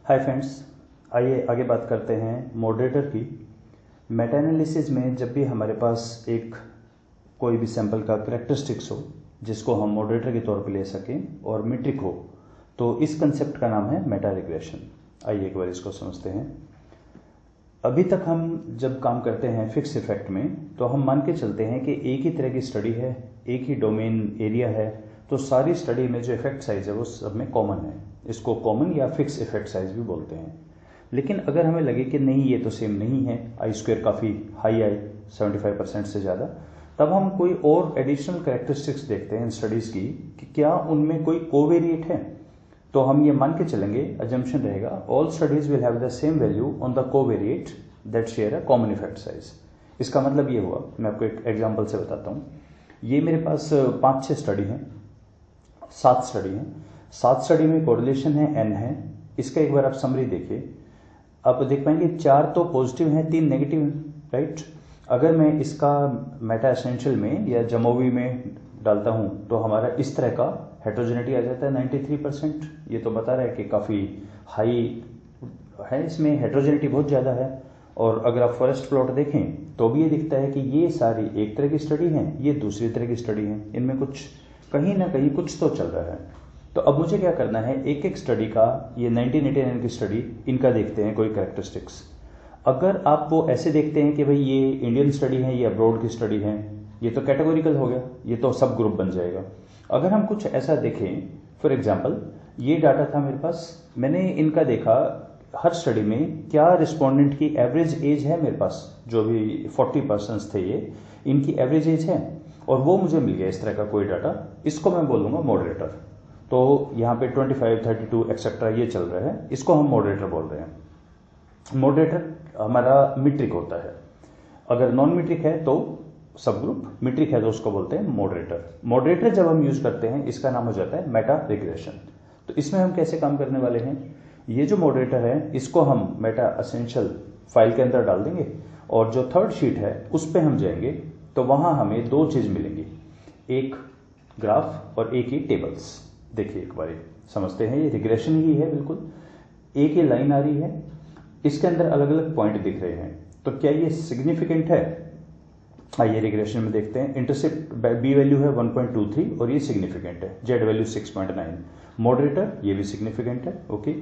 Hi friends, आइए आगे बात करते हैं मॉडरेटर की। मेटा एनालिसिस में जब भी हमारे पास एक कोई भी सैंपल का कैरेक्टरिस्टिक्स हो जिसको हम मॉडरेटर के तौर पे ले सकें और मीट्रिक हो, तो इस कंसेप्ट का नाम है मेटा रिग्रेशन। आइए एक बार इसको समझते हैं। अभी तक हम जब काम करते हैं फिक्स इफेक्ट में, तो हम मान के चलते हैं कि एक ही तरह की स्टडी है, एक ही डोमेन एरिया है, तो सारी स्टडी में जो इफेक्ट साइज है वो सब में कॉमन है। इसको कॉमन या फिक्स इफेक्ट साइज भी बोलते हैं। लेकिन अगर हमें लगे कि नहीं, ये तो सेम नहीं है, आई स्क्वायर काफ़ी हाई आई 75% से ज़्यादा, तब हम कोई और एडिशनल कैरेक्टरिस्टिक्स देखते हैं इन स्टडीज़ की कि क्या उनमें कोई कोवेरिएट है। तो हम ये मान के चलेंगे, अजम्पशन रहेगा, all studies will have the same value on the covariate that share a common effect size. इसका मतलब ये हुआ, मैं आपको एक एग्जांपल से बताता हूँ। ये मेरे पास 5-6 स्टडी हैं, 7 स्टडी हैं। 7 स्टडी में कोरिलेशन है n है। इसका एक बार आप समरी देखिए, आप देख पाएंगे 4 तो पॉजिटिव हैं, 3 नेगेटिव हैं, राइट। अगर मैं इसका मेटा एसेंशियल में या जमोवी में डालता हूं तो हमारा इस तरह का हेट्रोजेनिटी आ जाता है 93%। ये तो बता रहा है कि काफ़ी हाई है, इसमें हेट्रोजेनिटी बहुत ज़्यादा है। और अगर आप फॉरेस्ट प्लॉट देखें तो भी ये दिखता है कि ये सारी एक तरह की स्टडी हैं, ये दूसरी तरह की स्टडी हैं, इनमें कुछ कहीं ना कहीं कुछ तो चल रहा है। तो अब मुझे क्या करना है, एक एक स्टडी का, ये 1989 की स्टडी, इनका देखते हैं कोई कैरेक्टरिस्टिक्स। अगर आप वो ऐसे देखते हैं कि भाई ये इंडियन स्टडी है, ये अब्रॉड की स्टडी है, ये तो कैटेगोरिकल हो गया, ये तो सब ग्रुप बन जाएगा। अगर हम कुछ ऐसा देखें, फॉर एग्जांपल ये डाटा था मेरे पास, मैंने इनका देखा हर स्टडी में क्या रिस्पोंडेंट की एवरेज एज है मेरे पास, जो भी 40% थे ये, इनकी एवरेज एज है, और वो मुझे मिल गया इस तरह का कोई डाटा। इसको मैं बोलूँगा मॉडरेटर। तो यहाँ पे 25, 32 एक्सेट्रा ये चल रहा है, इसको हम मॉडरेटर बोल रहे हैं। मॉडरेटर हमारा मीट्रिक होता है। अगर नॉन मीट्रिक है तो सब ग्रुप, मीट्रिक है तो उसको बोलते हैं मॉडरेटर। मॉडरेटर जब हम यूज करते हैं इसका नाम हो जाता है मेटा रिग्रेशन। तो इसमें हम कैसे काम करने वाले हैं, ये जो मॉडरेटर है इसको हम मेटा एसेंशियल फाइल के अंदर डाल देंगे, और जो थर्ड शीट है उस पर हम जाएंगे तो वहां हमें 2 चीज मिलेंगी, एक ग्राफ और एक ही टेबल्स। देखिए एक बार समझते हैं, ये रिग्रेशन ही है बिल्कुल। एक ये लाइन आ रही है, इसके अंदर अलग अलग पॉइंट दिख रहे हैं, तो क्या ये सिग्निफिकेंट है? आइए रिग्रेशन में देखते हैं। इंटरसेप्ट बी वैल्यू है 1.23 और ये सिग्निफिकेंट है, जेड वैल्यू 6.9। मॉडरेटर ये भी सिग्निफिकेंट है, ओके।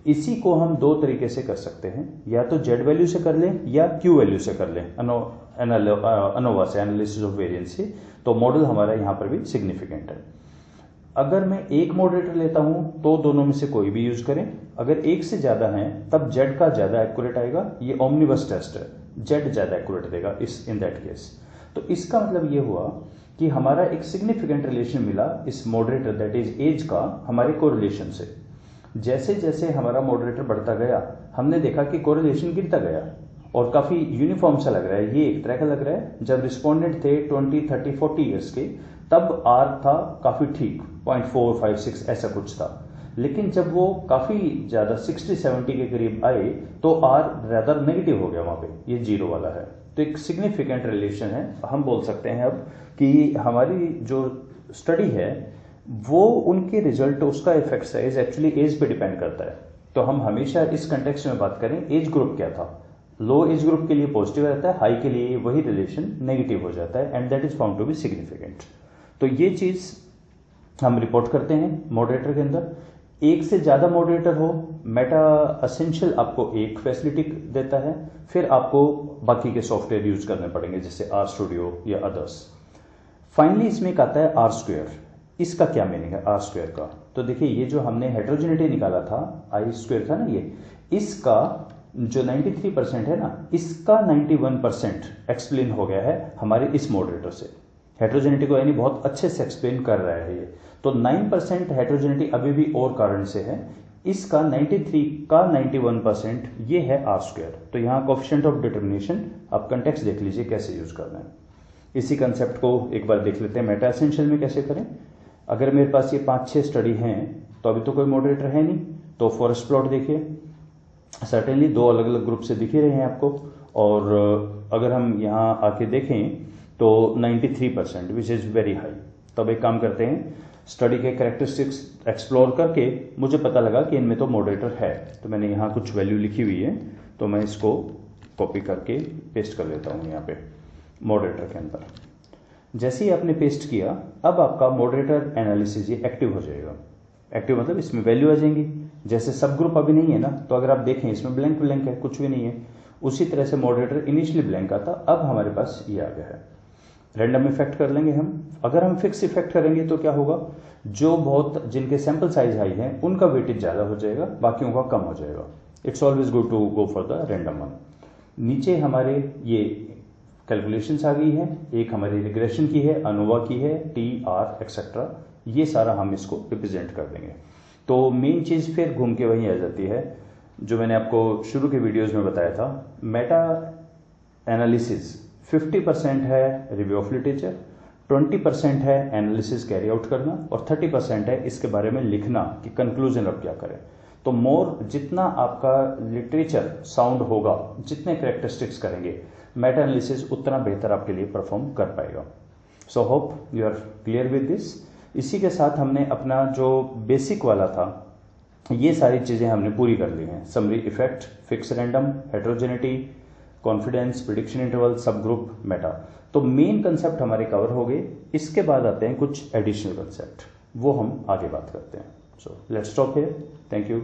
इसी को हम 2 तरीके से कर सकते हैं, या तो जेड वैल्यू से कर लें या क्यू वैल्यू से कर लें, अनोवा से, एनालिसिस ऑफ वेरिएंस से। तो मॉडल हमारा यहाँ पर भी सिग्निफिकेंट है। अगर मैं एक मॉडरेटर लेता हूं तो दोनों में से कोई भी यूज करें। अगर एक से ज्यादा है तब जेड का ज्यादा एक्यूरेट आएगा। ये ओमनिबस टेस्ट है, जेड ज्यादा एक्यूरेट देगा इन दैट केस। तो इसका मतलब ये हुआ कि हमारा एक सिग्निफिकेंट रिलेशन मिला इस मॉडरेटर दैट इज एज का हमारे कोरिलेशन से। जैसे जैसे हमारा मॉडरेटर बढ़ता गया, हमने देखा कि कोरिलेशन गिरता गया और काफी यूनिफॉर्म सा लग रहा है। ये एक तरह का लग रहा है, जब रिस्पोंडेंट थे 20, 30, 40 ईयर्स के, तब आर था काफी ठीक, 0.4, 5, 6 ऐसा कुछ था। लेकिन जब वो काफी ज्यादा 60, 70 के करीब आए तो आर रेदर नेगेटिव हो गया, वहां पे ये 0 वाला है। तो एक सिग्निफिकेंट रिलेशन है। हम बोल सकते हैं अब कि हमारी जो स्टडी है वो उनके रिजल्ट, उसका इफेक्ट साइज एक्चुअली एज पे डिपेंड करता है। तो हम हमेशा इस कंटेक्स्ट में बात करें, एज ग्रुप क्या था। लो एज ग्रुप के लिए पॉजिटिव रहता है, हाई के लिए वही रिलेशन नेगेटिव हो जाता है, and that is found to be significant. तो ये चीज हम रिपोर्ट करते हैं मॉडरेटर के अंदर। एक से ज्यादा मॉडरेटर हो, मेटा एसेंशियल आपको एक फैसिलिटी देता है, फिर आपको बाकी के सॉफ्टवेयर यूज करने पड़ेंगे जैसे आर स्टूडियो या अदर्स। फाइनली इसमें एक आता है आर स्क्वायर। इसका क्या मीनिंग है आर स्क्वायर का? तो देखिए, ये जो हमने हेट्रोजेनिटी निकाला था, आई स्क्वायर था ना ये, इसका जो 93% है ना, इसका 91% एक्सप्लेन हो गया है हमारे इस मॉडरेटर से। हेट्रोजेनिटी को यानी बहुत अच्छे से एक्सप्लेन कर रहा है ये। तो 9% हेट्रोजेनिटी अभी भी और कारण से है, इसका 93 का 91% ये है आर स्क्वायर। तो यहाँ कोएफिशिएंट ऑफ डिटर्मिनेशन, आप कंटेक्स्ट देख लीजिए कैसे यूज करना है। इसी कंसेप्ट को एक बार देख लेते हैं मेटा एसेंशियल में कैसे करें। अगर मेरे पास ये 5-6 स्टडी हैं तो अभी तो कोई मॉडरेटर है नहीं, तो फॉरेस्ट प्लॉट देखिए, सर्टेनली 2 अलग अलग ग्रुप से दिख ही रहे हैं आपको। और अगर हम यहाँ आके देखें तो 93% विच इज वेरी हाई। तब एक काम करते हैं, स्टडी के कैरेक्टरिस्टिक्स एक्सप्लोर करके मुझे पता लगा कि इनमें तो मॉडरेटर है, तो मैंने यहाँ कुछ वैल्यू लिखी हुई है, तो मैं इसको कॉपी करके पेस्ट कर लेता हूँ यहाँ पे मॉडरेटर के अंदर। जैसे ही आपने पेस्ट किया, अब आपका मॉडरेटर एनालिसिस ये एक्टिव हो जाएगा। एक्टिव मतलब इसमें वैल्यू आ जाएंगी। जैसे सब ग्रुप अभी नहीं है ना, तो अगर आप देखें इसमें ब्लैंक ब्लैंक है, कुछ भी नहीं है। उसी तरह से मॉडरेटर इनिशियली ब्लैंक आता, अब हमारे पास ये आ गया है। रैंडम इफेक्ट कर लेंगे हम। अगर हम फिक्स इफेक्ट करेंगे तो क्या होगा, जो बहुत जिनके सैंपल साइज हाई है उनका वेटेज ज़्यादा हो जाएगा, बाकियों का कम हो जाएगा। It's always good to go for the random one. नीचे हमारे ये कैलकुलेशंस आ गई है, एक हमारी रिग्रेशन की है, अनोवा की है, टी आर एक्सेट्रा, ये सारा हम इसको रिप्रेजेंट कर देंगे। तो मेन चीज़ फिर घूम के वहीं आ जाती है जो मैंने आपको शुरू के वीडियोज़ में बताया था। मेटा एनालिसिस 50% है रिव्यू ऑफ लिटरेचर, 20% है एनालिसिस कैरी आउट करना, और 30% है इसके बारे में लिखना कि कंक्लूजन अब क्या करें। तो मोर जितना आपका लिटरेचर साउंड होगा, जितने कैरेक्टरिस्टिक्स करेंगे मेटा एनालिसिस, उतना बेहतर आपके लिए परफॉर्म कर पाएगा। So hope you are clear with this. इसी के साथ हमने अपना जो बेसिक वाला था ये सारी चीज़ें हमने पूरी कर ली हैं। Summary effect, fix random, heterogeneity, confidence, prediction interval, subgroup, meta. तो मेन कंसेप्ट हमारे कवर हो गए। इसके बाद आते हैं कुछ एडिशनल कंसेप्ट, वो हम आगे बात करते हैं। So let's stop here. Thank you.